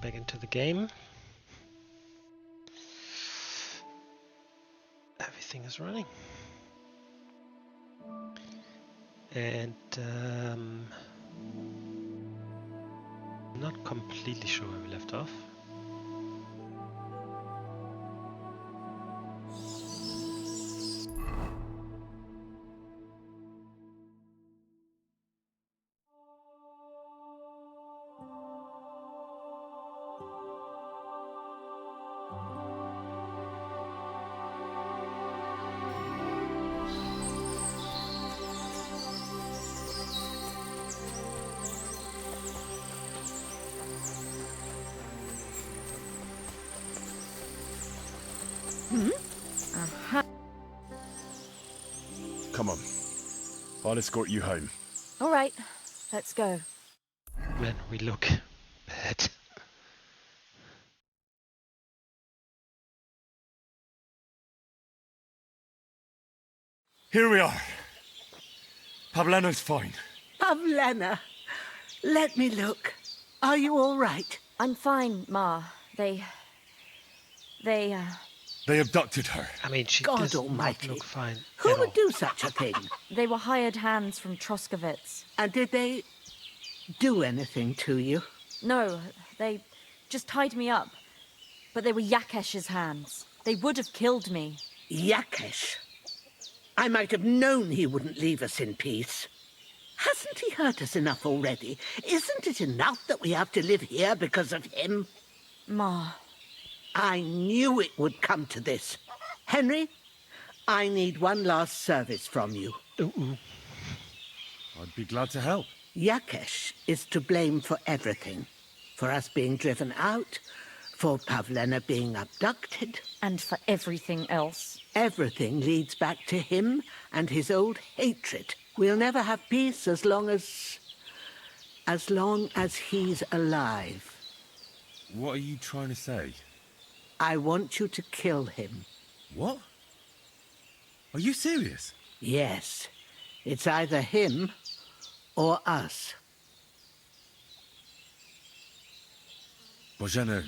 back into the game. Everything is running. And not completely sure where we left off. Come on. I'll escort you home. All right, let's go. Man, we look bad. Here we are. Pavlena's fine. Pavlena, let me look. Are you all right? I'm fine, Ma. They They abducted her. I mean, she God does almighty. not look fine Who at would all. do such a thing? they were hired hands from Troskovitz. And did they do anything to you? No, they just tied me up. But they were Yakesh's hands. They would have killed me. Yakesh. I might have known he wouldn't leave us in peace. Hasn't he hurt us enough already? Isn't it enough that we have to live here because of him? Ma. I knew it would come to this. Henry, I need one last service from you. I'd be glad to help. Yakesh is to blame for everything. For us being driven out, for Pavlena being abducted. And for everything else. Everything leads back to him and his old hatred. We'll never have peace as long as he's alive. What are you trying to say? I want you to kill him. What? Are you serious? Yes. It's either him or us. Bozhena,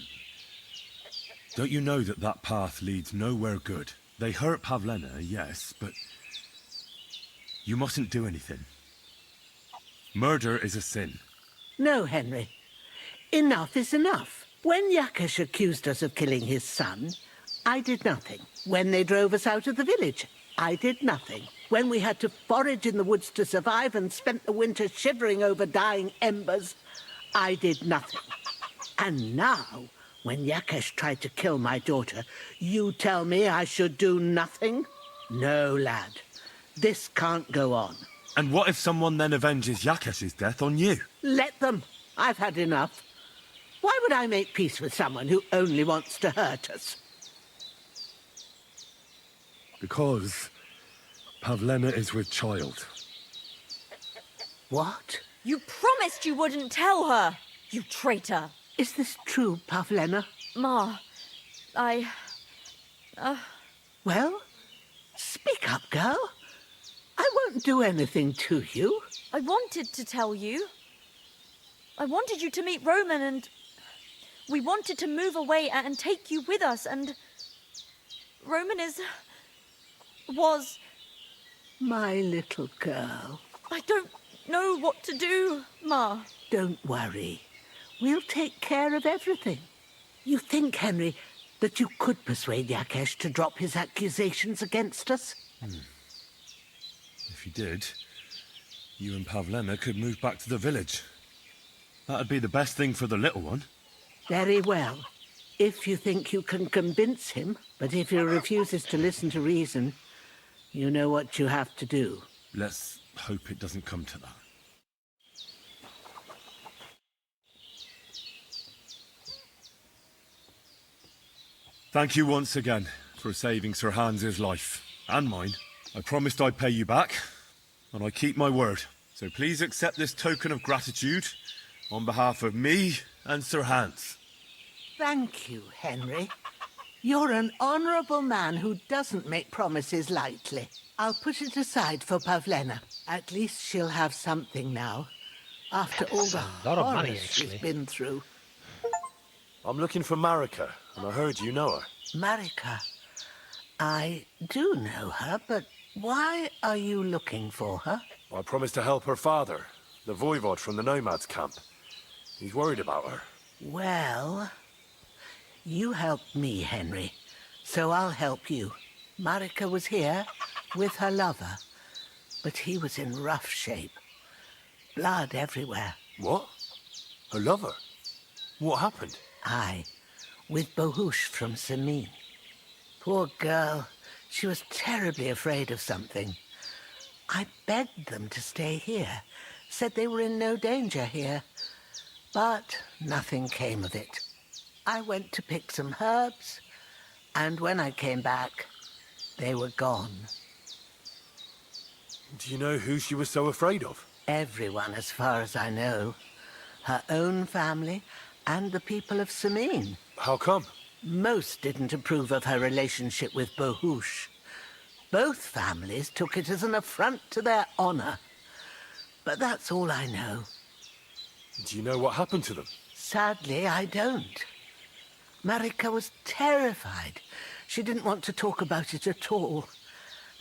don't you know that that path leads nowhere good? They hurt Pavlena, yes, but you mustn't do anything. Murder is a sin. No, Henry. Enough is enough. When Yakesh accused us of killing his son, I did nothing. When they drove us out of the village, I did nothing. When we had to forage in the woods to survive and spent the winter shivering over dying embers, I did nothing. And now, when Yakesh tried to kill my daughter, you tell me I should do nothing? No, lad. This can't go on. And what if someone then avenges Yakesh's death on you? Let them. I've had enough. Why would I make peace with someone who only wants to hurt us? Because Pavlena is with child. What? You promised you wouldn't tell her, you traitor. Is this true, Pavlena? Ma, Well, speak up, girl. I won't do anything to you. I wanted to tell you. I wanted you to meet Roman and we wanted to move away and take you with us and Roman was... My little girl. I don't know what to do, Ma. Don't worry. We'll take care of everything. You think, Henry, that you could persuade Yakesh to drop his accusations against us? If you did, you and Pavlena could move back to the village. That'd be the best thing for the little one. Very well. If you think you can convince him, but if he refuses to listen to reason, you know what you have to do. Let's hope it doesn't come to that. Thank you once again for saving Sir Hans's life, and mine. I promised I'd pay you back, and I keep my word. So please accept this token of gratitude on behalf of me and Sir Hans. Thank you, Henry. You're an honourable man who doesn't make promises lightly. I'll put it aside for Pavlena. At least she'll have something now, after all That's the a lot of money, horrors she's actually. been through. I'm looking for Marika, and I heard you know her. Marika. I do know her, but why are you looking for her? I promised to help her father, the voivod from the nomads camp. He's worried about her. Well, you helped me, Henry, so I'll help you. Marika was here with her lover, but he was in rough shape. Blood everywhere. What? Her lover? What happened? Aye, with Bohush from Samin. Poor girl. She was terribly afraid of something. I begged them to stay here, said they were in no danger here. But nothing came of it. I went to pick some herbs, and when I came back, they were gone. Do you know who she was so afraid of? Everyone, as far as I know. Her own family and the people of Samin. How come? Most didn't approve of her relationship with Bohush. Both families took it as an affront to their honor. But that's all I know. Do you know what happened to them? Sadly, I don't. Marika was terrified. She didn't want to talk about it at all.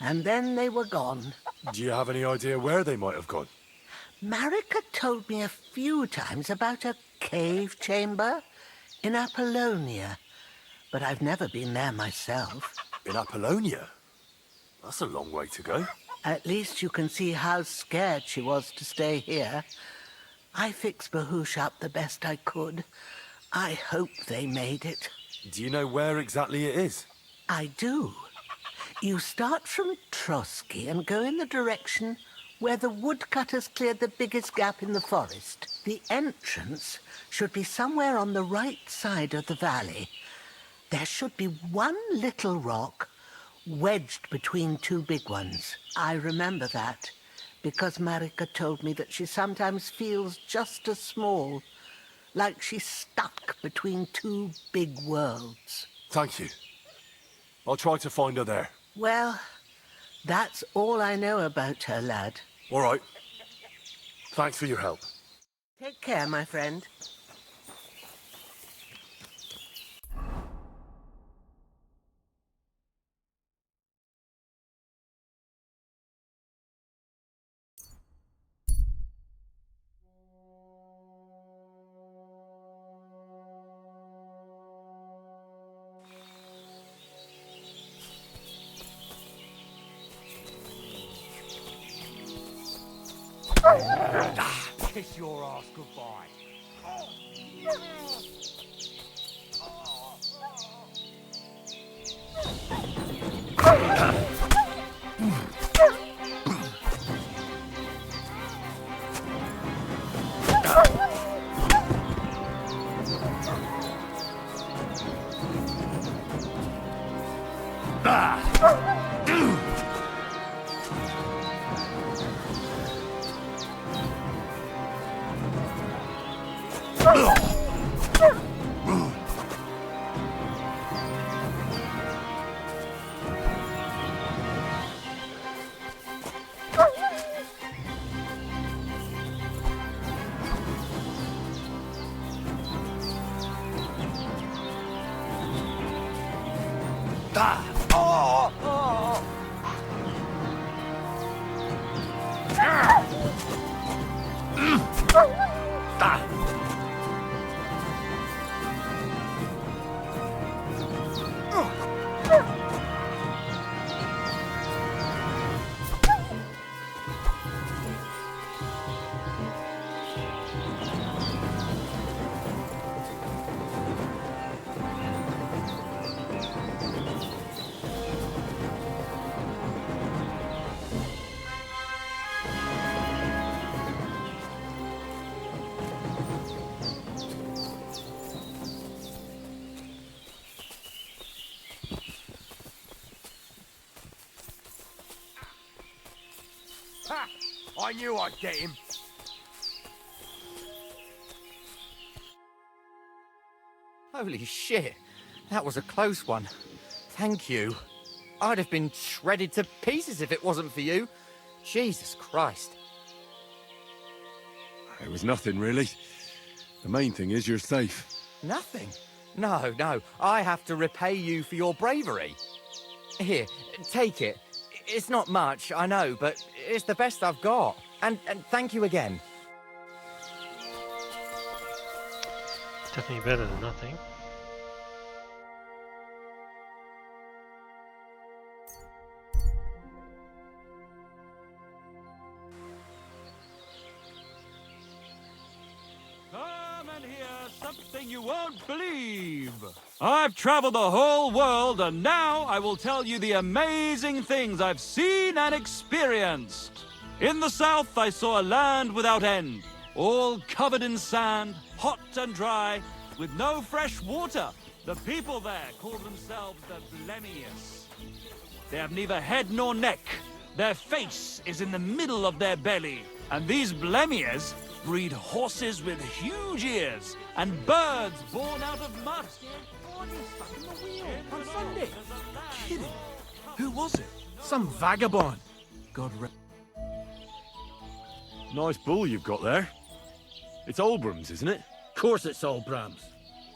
And then they were gone. Do you have any idea where they might have gone? Marika told me a few times about a cave chamber in Apollonia, but I've never been there myself. In Apollonia? That's a long way to go. At least you can see how scared she was to stay here. I fixed Bahush up the best I could. I hope they made it. Do you know where exactly it is? I do. You start from Trotsky and go in the direction where the woodcutters cleared the biggest gap in the forest. The entrance should be somewhere on the right side of the valley. There should be one little rock wedged between two big ones. I remember that because Marika told me that she sometimes feels just as small, like she's stuck between two big worlds. Thank you. I'll try to find her there. Well, that's all I know about her, lad. All right. Thanks for your help. Take care, my friend. Kiss your ass goodbye. Ha! I knew I'd get him. Holy shit, that was a close one. Thank you. I'd have been shredded to pieces if it wasn't for you. Jesus Christ. It was nothing, really. The main thing is you're safe. Nothing? No, no, I have to repay you for your bravery. Here, take it. It's not much, I know, but it's the best I've got. And thank you again. Definitely better than nothing. Come and hear something you won't believe. I've traveled the whole world, and now I will tell you the amazing things I've seen and experienced. In the south, I saw a land without end, all covered in sand, hot and dry, with no fresh water. The people there call themselves the Blemius. They have neither head nor neck. Their face is in the middle of their belly. And these Blemias breed horses with huge ears and birds born out of mud. On Sunday. Kidding. Who was it? Some vagabond. God rest. Nice bull you've got there. It's Olbram's, isn't it? Of course it's all Brahms.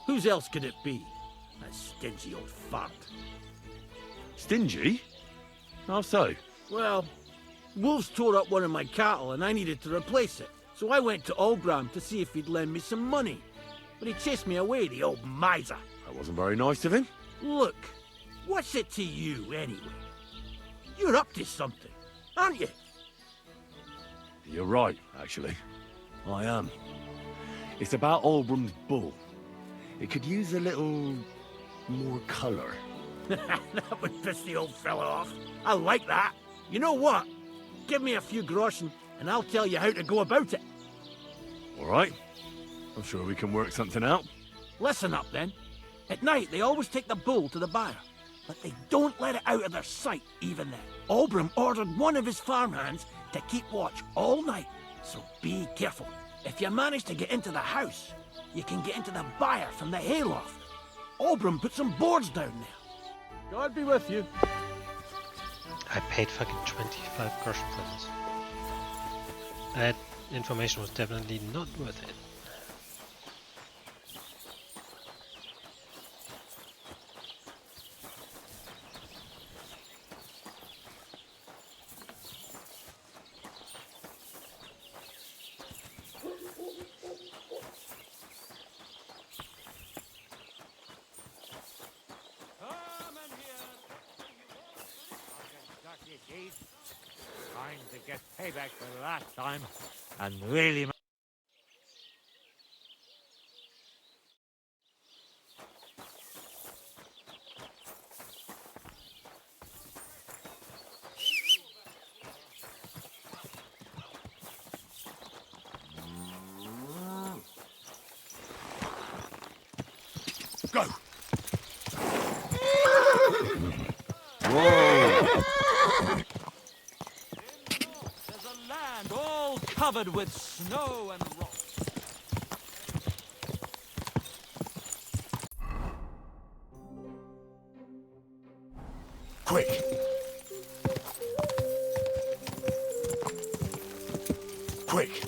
Whose else could it be? That stingy old fart. Stingy? How so? Well, wolves tore up one of my cattle and I needed to replace it. So I went to Olbram to see if he'd lend me some money. But he chased me away, the old miser. That wasn't very nice of him. Look, what's it to you anyway? You're up to something, aren't you? You're right, actually. I am. It's about Olbram's bull. It could use a little more colour. That would piss the old fella off. I like that. You know what? Give me a few groschen and I'll tell you how to go about it. All right. I'm sure we can work something out. Listen up then. At night they always take the bull to the byre, but they don't let it out of their sight even then. Olbram ordered one of his farmhands to keep watch all night, so be careful. If you manage to get into the house, you can get into the byre from the hayloft. Olbram put some boards down there. God be with you. I paid fucking 25 groschen for this. That information was definitely not worth it. Time to get payback for last time, and really. Go! Whoa! There's a land all covered with snow and rock. Quick! Quick!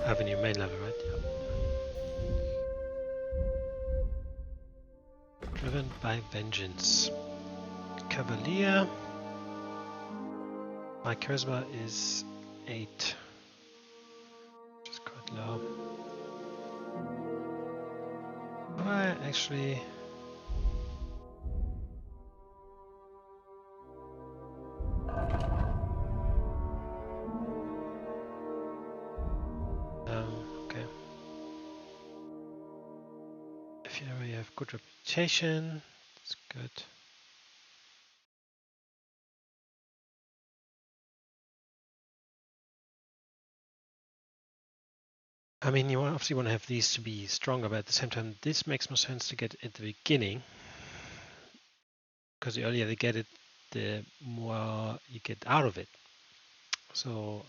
Avenue main level, right? Yep. Driven by vengeance. Cavalier. My charisma is 8. Which is quite low. I actually... okay. If you already have good reputation, it's good. I mean, you obviously want to have these to be stronger, but at the same time, this makes more sense to get at the beginning. Because the earlier they get it, the more you get out of it. So,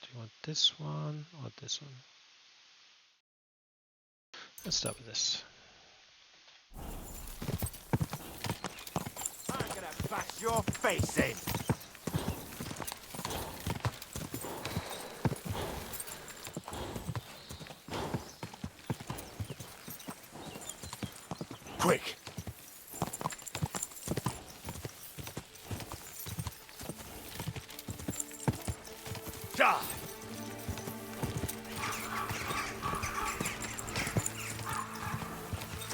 do you want this one or this one? Let's start with this. I'm gonna bash your face in. quick! Ja!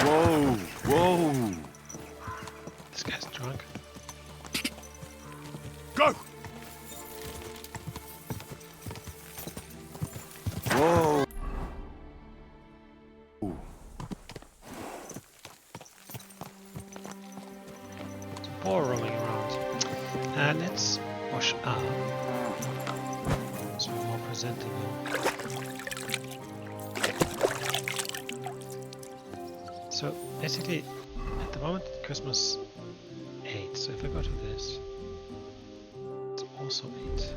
Whoa! Whoa! This guy's drunk. Go! Whoa! Boar roaming around. Let's push up. So more presentable. So basically, at the moment, Christmas 8. So if I go to this, it's also 8.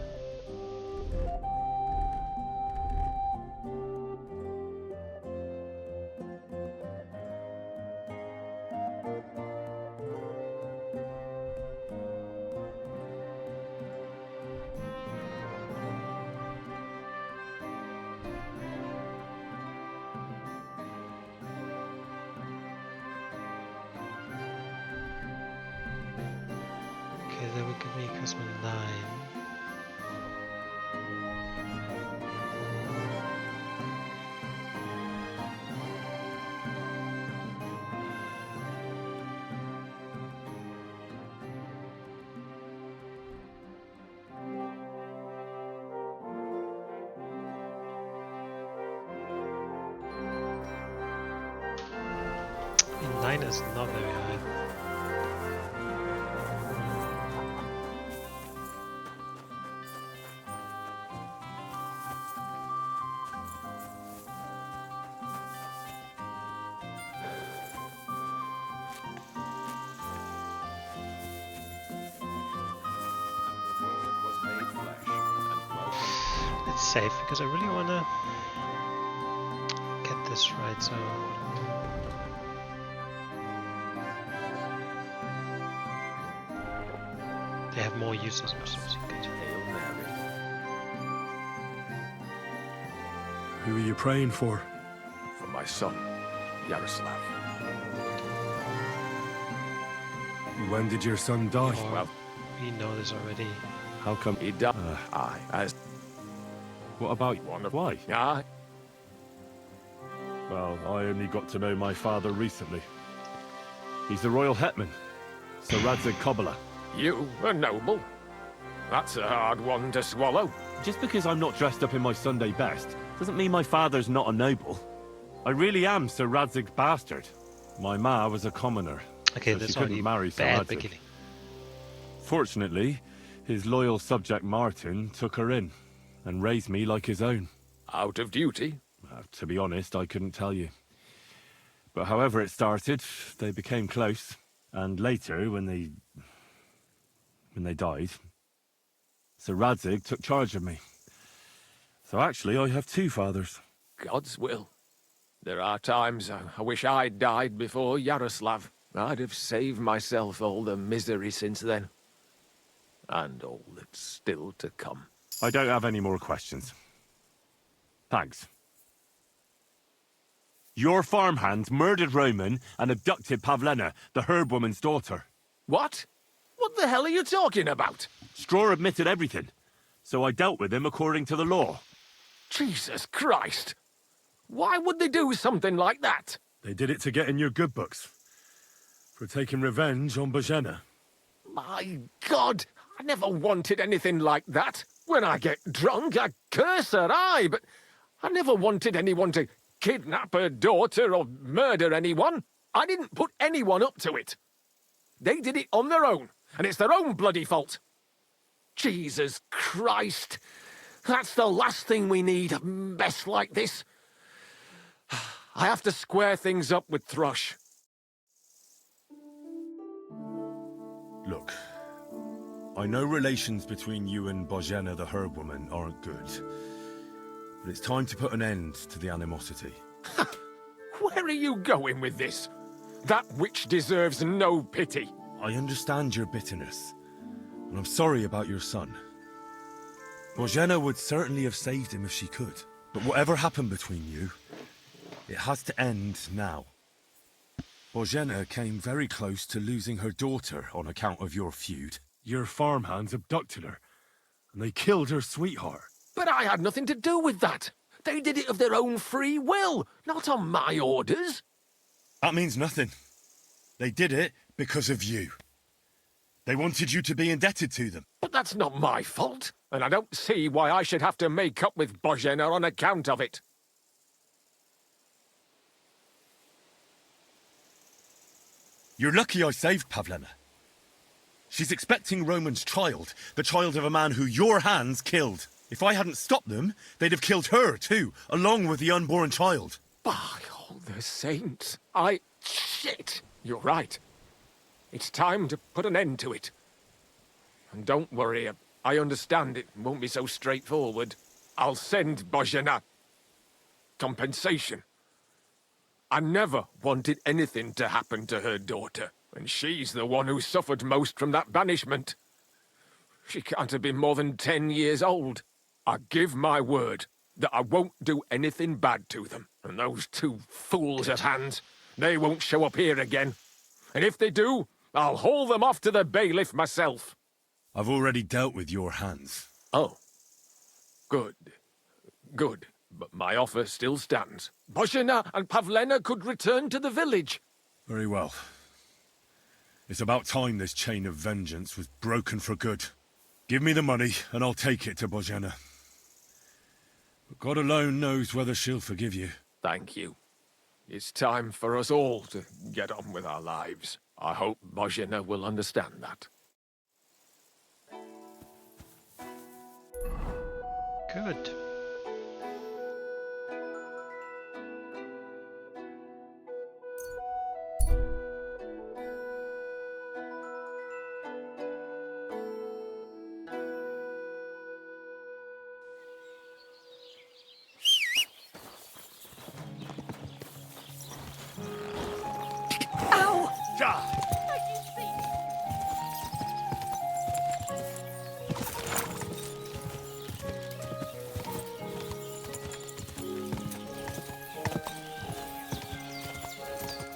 Okay, that would give me Christmas 9. And 9 is not very high. It's safe because I really wanna get this right. So they have more uses, which is good. Who are you praying for? For my son, Yaroslav. When did your son die? Or Well, we know this already. How come? he died. Aye, as What about one of... why? Aye. Well, I only got to know my father recently. He's the royal hetman, Sir Radzig Kobyla. You, a noble? That's a hard one to swallow. Just because I'm not dressed up in my Sunday best doesn't mean my father's not a noble. I really am Sir Radzig's bastard. My ma was a commoner, Okay, so that's she couldn't already marry Sir bad Radzig. beginning. Fortunately, his loyal subject Martin took her in and raised me like his own. Out of duty? To be honest, I couldn't tell you. But however it started, they became close. And later, when they died, Sir Radzig took charge of me. So actually, I have two fathers. God's will. There are times I wish I'd died before Yaroslav. I'd have saved myself all the misery since then. And all that's still to come. I don't have any more questions. Thanks. Your farmhands murdered Roman and abducted Pavlena, the herb woman's daughter. What? What the hell are you talking about? Straw admitted everything, so I dealt with him according to the law. Jesus Christ! Why would they do something like that? They did it to get in your good books. For taking revenge on Bojena. My God! I never wanted anything like that. When I get drunk, I curse her, aye, but I never wanted anyone to kidnap her daughter or murder anyone. I didn't put anyone up to it. They did it on their own, and it's their own bloody fault. Jesus Christ! That's the last thing we need, a mess like this. I have to square things up with Thrush. Look, I know relations between you and Bojena the herb woman aren't good. But it's time to put an end to the animosity. Where are you going with this? That witch deserves no pity. I understand your bitterness, and I'm sorry about your son. Bojena would certainly have saved him if she could. But whatever happened between you, it has to end now. Bozhena came very close to losing her daughter on account of your feud. Your farmhands abducted her, and they killed her sweetheart. But I had nothing to do with that. They did it of their own free will, not on my orders. That means nothing. They did it because of you. They wanted you to be indebted to them. But that's not my fault, and I don't see why I should have to make up with Bozhena on account of it. You're lucky I saved Pavlena. She's expecting Roman's child, the child of a man who your hands killed. If I hadn't stopped them, they'd have killed her too, along with the unborn child. By all the saints, Shit! You're right. It's time to put an end to it. And don't worry, I understand it won't be so straightforward. I'll send Bozhena compensation. I never wanted anything to happen to her daughter, and she's the one who suffered most from that banishment. She can't have been more than 10 years old. I give my word that I won't do anything bad to them. And those two fools at hands, they won't show up here again. And if they do, I'll haul them off to the bailiff myself. I've already dealt with your hands. Oh. Good. Good. But my offer still stands. Bozhena and Pavlena could return to the village. Very well. It's about time this chain of vengeance was broken for good. Give me the money, and I'll take it to Bozhena. But God alone knows whether she'll forgive you. Thank you. It's time for us all to get on with our lives. I hope Bozhena will understand that. Good.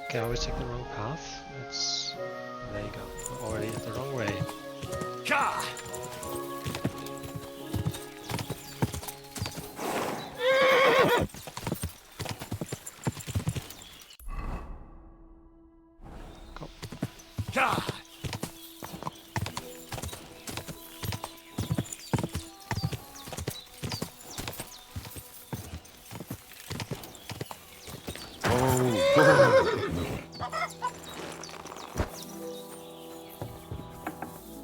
Okay, I always take the wrong path. There you go. We're already the wrong way. Go.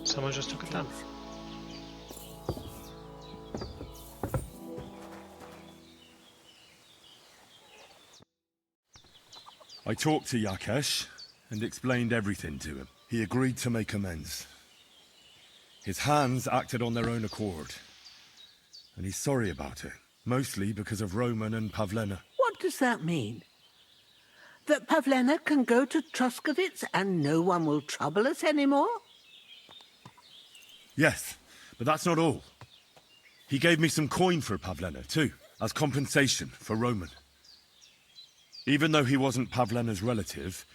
Someone just took it down. I talked to Yakesh and explained everything to him. He agreed to make amends. His hands acted on their own accord. And he's sorry about it, mostly because of Roman and Pavlena. What does that mean? That Pavlena can go to Truskovitz and no one will trouble us anymore? Yes, but that's not all. He gave me some coin for Pavlena, too, as compensation for Roman. Even though he wasn't Pavlena's relative,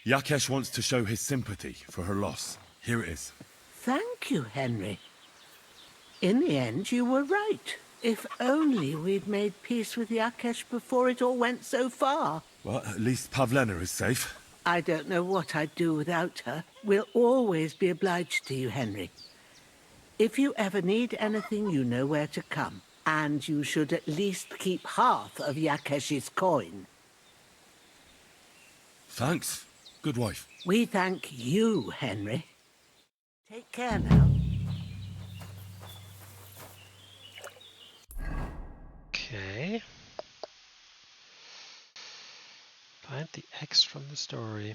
Yakesh wants to show his sympathy for her loss. Here it is. Thank you, Henry. In the end, you were right. If only we'd made peace with Yakesh before it all went so far. Well, at least Pavlena is safe. I don't know what I'd do without her. We'll always be obliged to you, Henry. If you ever need anything, you know where to come. And you should at least keep half of Yakesh's coin. Thanks, good wife. We thank you, Henry. Take care now. Okay. Find the X from the story.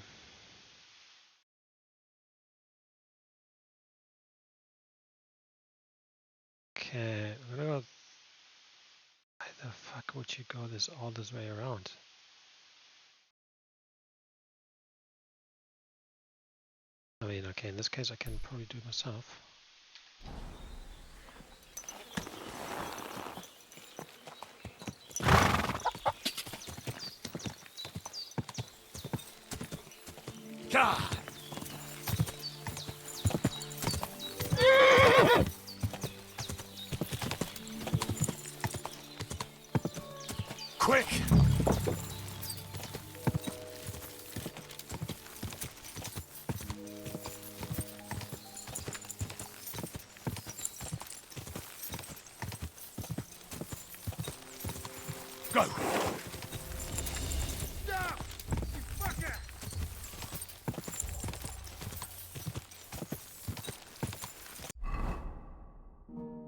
Okay, I'm gonna go. Why the fuck would you go all this way around? I mean, okay, in this case I can probably do it myself. Quick! Go!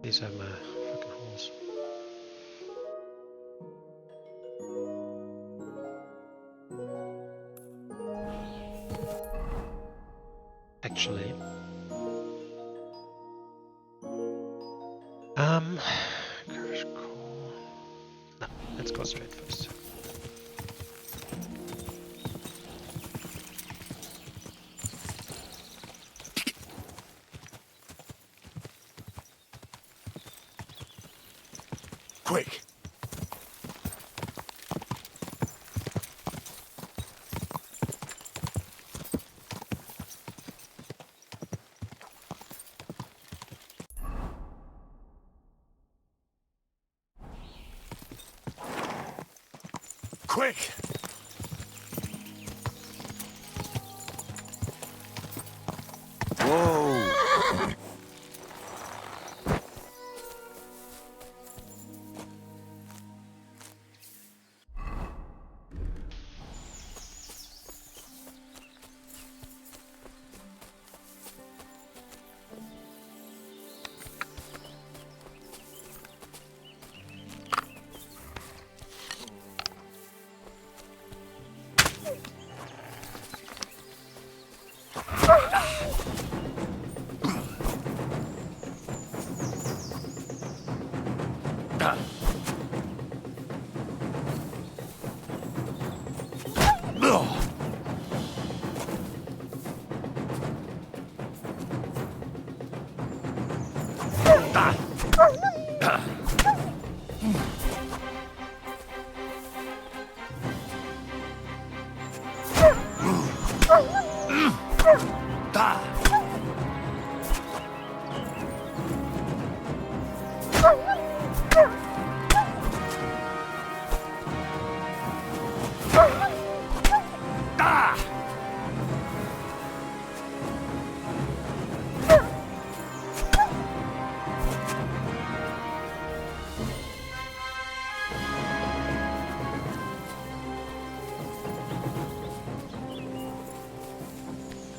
These are my fucking holes. Actually, courage core. No, let's go straight first. Quick! Quick! Whoa!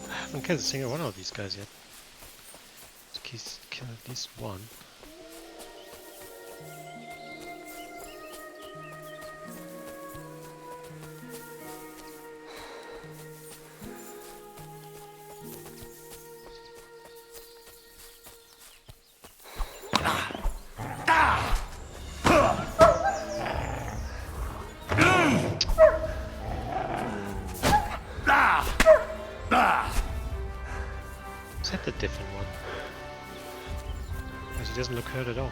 I haven't killed a single one of these guys yet. Let's kill at least one. Is that the different one? Because he doesn't look hurt at all.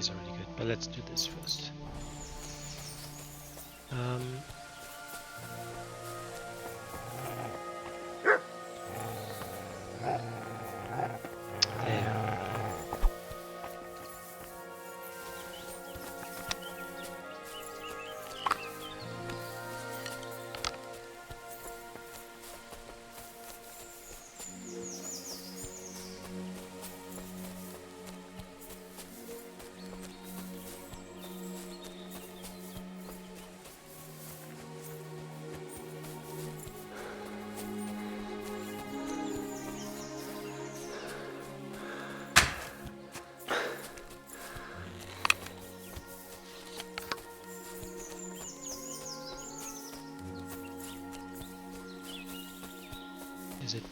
is already good, but let's do this first. There. Is it?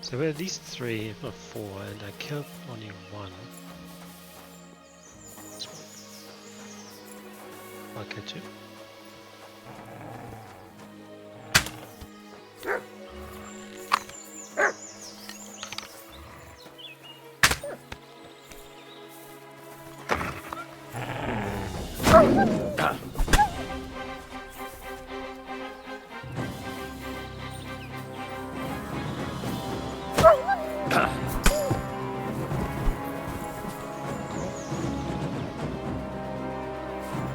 So we're at least 3, if not 4, and I killed only 1. I'll catch you.